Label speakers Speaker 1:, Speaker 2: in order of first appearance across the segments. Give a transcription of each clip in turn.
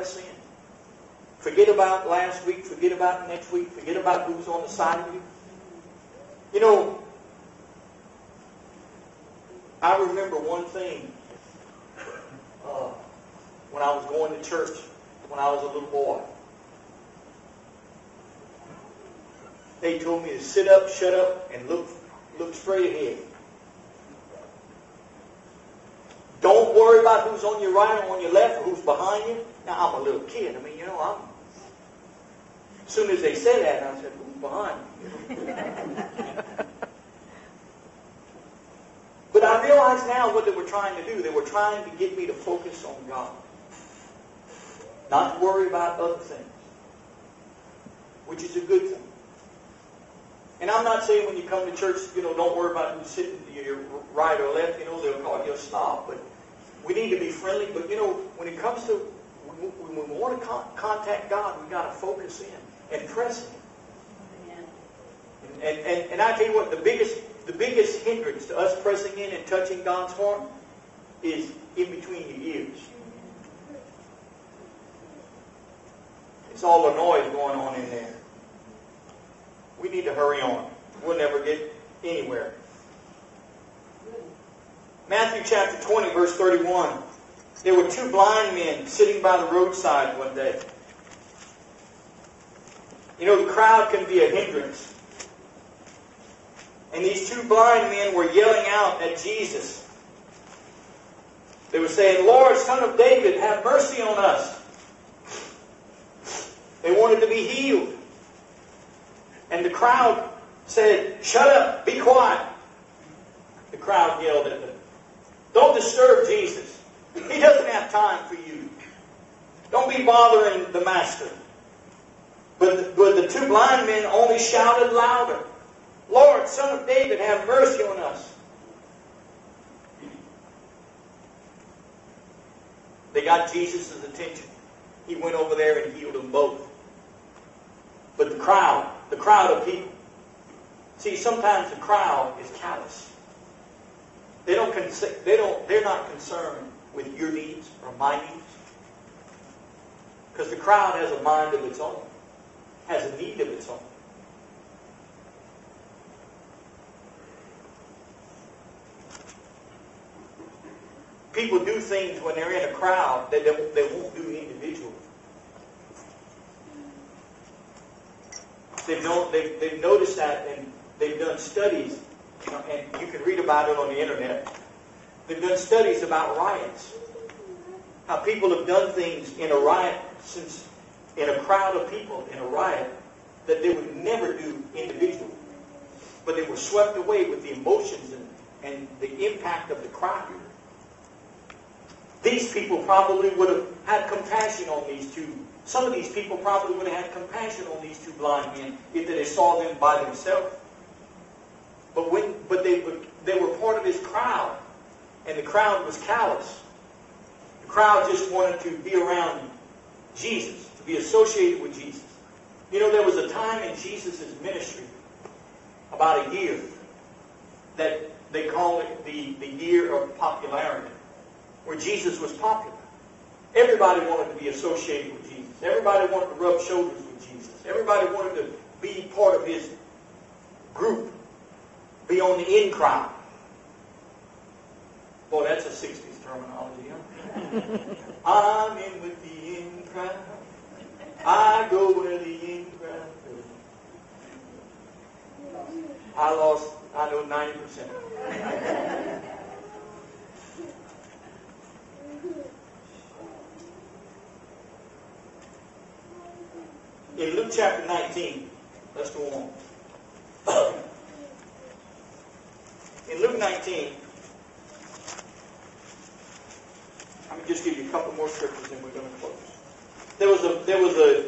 Speaker 1: press in. Forget about last week. Forget about next week. Forget about who's on the side of you. You know, I remember one thing when I was going to church when I was a little boy. They told me to sit up, shut up, and look straight ahead. Don't worry about who's on your right or on your left or who's behind you. Now, I'm a little kid. I mean, you know, as soon as they said that, I said, who's behind me? But I realize now what they were trying to do. They were trying to get me to focus on God. Not to worry about other things. Which is a good thing. And I'm not saying when you come to church, you know, don't worry about who's sitting to your right or left. You know, they'll call you a snob. But we need to be friendly. But, you know, when it comes to, when we want to contact God, we've got to focus in and press in. And I tell you what, the biggest hindrance to us pressing in and touching God's heart is in between your ears. It's all the noise going on in there. We need to hurry on. We'll never get anywhere. Matthew chapter 20, verse 31. There were two blind men sitting by the roadside one day. You know, the crowd can be a hindrance. And these two blind men were yelling out at Jesus. They were saying, Lord, Son of David, have mercy on us. They wanted to be healed. And the crowd said, shut up, be quiet. The crowd yelled at them. Don't disturb Jesus. He doesn't have time for you. Don't be bothering the master. But the two blind men only shouted louder. Lord, Son of David, have mercy on us. They got Jesus' attention. He went over there and healed them both. But the crowd of people. See, sometimes the crowd is callous. They're not concerned with your needs or my needs. Because the crowd has a mind of its own. Has a need of its own. People do things when they're in a crowd that they won't do individually. They've noticed that, and they've done studies, and you can read about it on the internet. They've done studies about riots. How people have done things in a riot, since in a crowd of people, in a riot, that they would never do individually. But they were swept away with the emotions and the impact of the crowd. These people probably would have had compassion on these two. Some of these people probably would have had compassion on these two blind men if they saw them by themselves. But they were part of this crowd, and the crowd was callous. The crowd just wanted to be around Jesus, to be associated with Jesus. You know, there was a time in Jesus' ministry, about a year, that they call it the year of popularity, where Jesus was popular. Everybody wanted to be associated with Jesus. Everybody wanted to rub shoulders with Jesus. Everybody wanted to be part of his group. Be on the in crowd. Boy, that's a 60s terminology, huh? I'm in with the in crowd. I go where the in crowd goes. I know 90%. In Luke chapter 19, let's go on. In Luke 19, let me just give you a couple more scriptures and we're going to close. There was a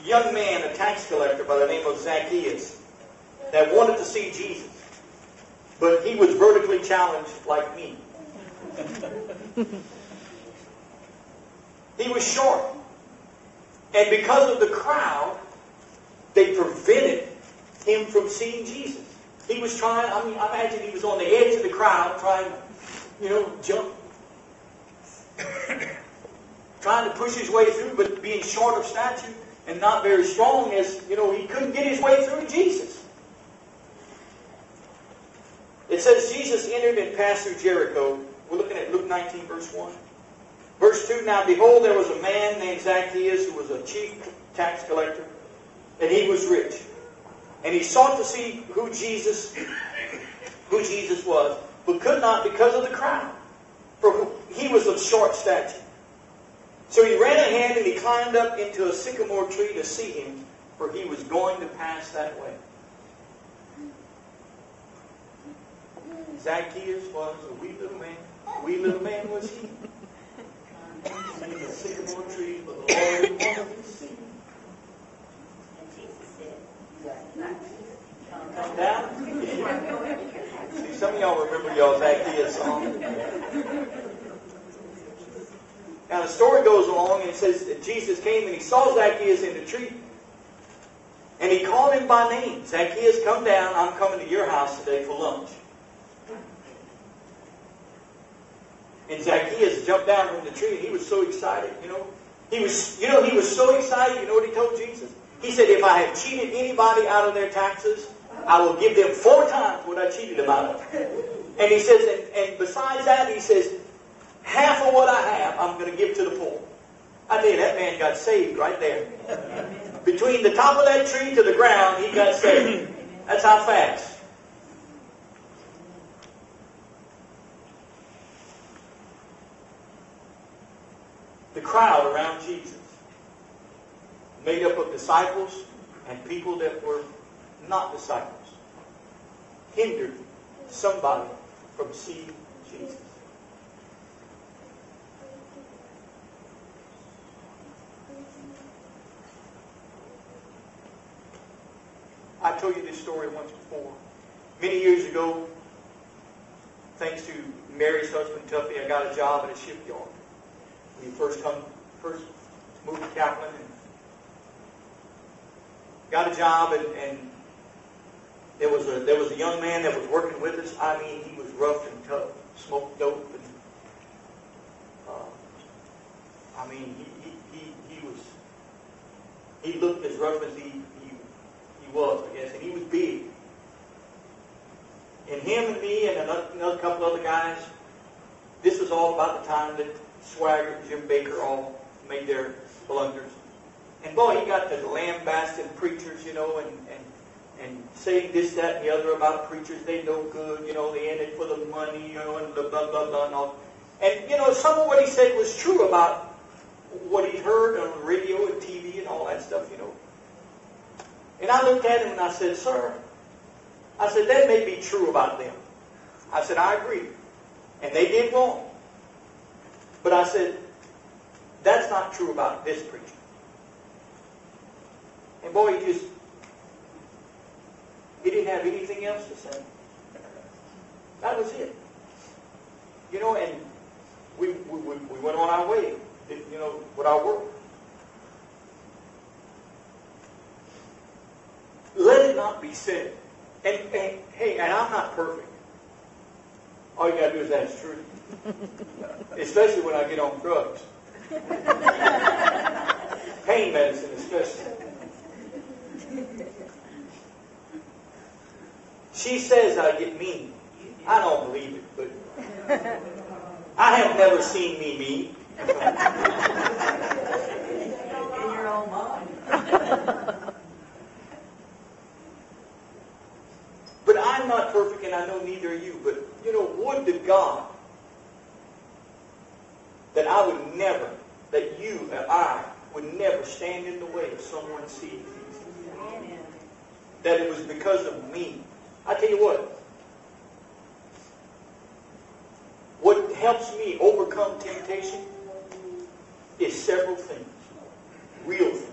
Speaker 1: young man, a tax collector by the name of Zacchaeus, that wanted to see Jesus. But he was vertically challenged like me. He was short. And because of the crowd, they prevented him from seeing Jesus. He was trying, I imagine he was on the edge of the crowd trying to, jump trying to push his way through, but being short of stature and not very strong, as he couldn't get his way through to Jesus. It says Jesus entered and passed through Jericho. We're looking at Luke 19, verse 1. Verse 2, now behold, there was a man named Zacchaeus who was a chief tax collector, and he was rich. And he sought to see who Jesus was, but could not because of the crowd, for he was of short stature. So he ran ahead and he climbed up into a sycamore tree to see him, for he was going to pass that way. Zacchaeus was a wee little man. A wee little man was he. In the sycamore tree, but the Lord wanted to see him.
Speaker 2: And Jesus said,
Speaker 1: Come down. See, some of y'all remember y'all Zacchaeus song. Now the story goes along and it says that Jesus came and he saw Zacchaeus in the tree. And he called him by name. Zacchaeus, come down. I'm coming to your house today for lunch. And Zacchaeus jumped down from the tree and he was so excited, He was so excited, you know what he told Jesus? He said, if I have cheated anybody out of their taxes, I will give them 4 times what I cheated them out of. And he says, and besides that, he says, half of what I have, I'm going to give to the poor. I tell you, that man got saved right there. Between the top of that tree to the ground, he got saved. That's how fast. The crowd around Jesus, made up of disciples and people that were not disciples, hindered somebody from seeing Jesus. I told you this story once before. Many years ago, thanks to Mary's husband Tuffy, I got a job at a shipyard. We first moved to Kaplan and got a job, and there was a young man that was working with us. I mean, he was rough and tough, smoked dope, and he looked as rough as he was, I guess, and he was big. And him and me and another couple other guys, this was all about the time that Swagger and Jim Baker all made their blunders. And boy, he got to lambasting preachers, and saying this, that, and the other about preachers. They no good, they in it for the money, and blah, blah, blah, blah, and all. And, some of what he said was true about what he heard on the radio and TV and all that stuff, And I looked at him and I said, sir, that may be true about them. I said, I agree. And they did wrong. But I said, that's not true about this preacher. And boy, he didn't have anything else to say. That was it. And we went on our way, with our work. Let it not be said. And hey, and I'm not perfect. All you got to do is ask truth. Especially when I get on drugs. Pain medicine especially. She says I get mean. I don't believe it, but I have never seen me mean.
Speaker 2: in your own mind.
Speaker 1: But I'm not perfect, and I know neither are you. But, would to God that I would never, that you and I would never stand in the way of someone seeing Jesus.
Speaker 2: Amen.
Speaker 1: That it was because of me. I tell you what helps me overcome temptation is several things. Real things.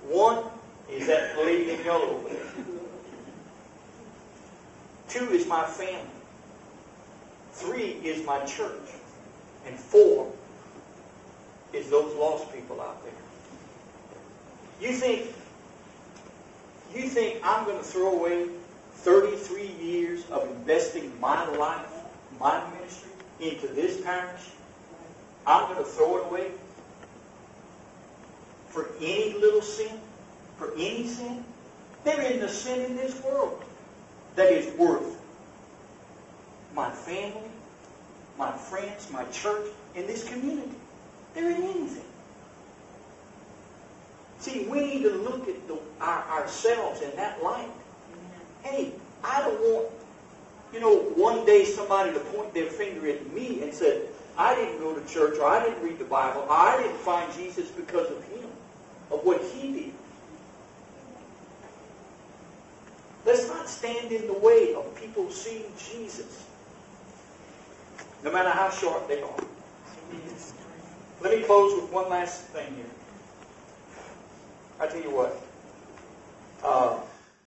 Speaker 1: One is that lady in yellow over there. 2 is my family. 3 is my church. And 4 is those lost people out there. You think I'm going to throw away 33 years of investing my life, my ministry, into this parish? I'm going to throw it away? for any little sin, for any sin. There isn't a sin in this world that is worth my family, my friends, my church, and this community. There isn't anything. See, we need to look at ourselves in that light. Hey, I don't want, one day somebody to point their finger at me and say, I didn't go to church, or I didn't read the Bible, or I didn't find Jesus because of him, of what he did. Let's not stand in the way of people seeing Jesus, no matter how short they are. Let me close with one last thing here. I tell you what.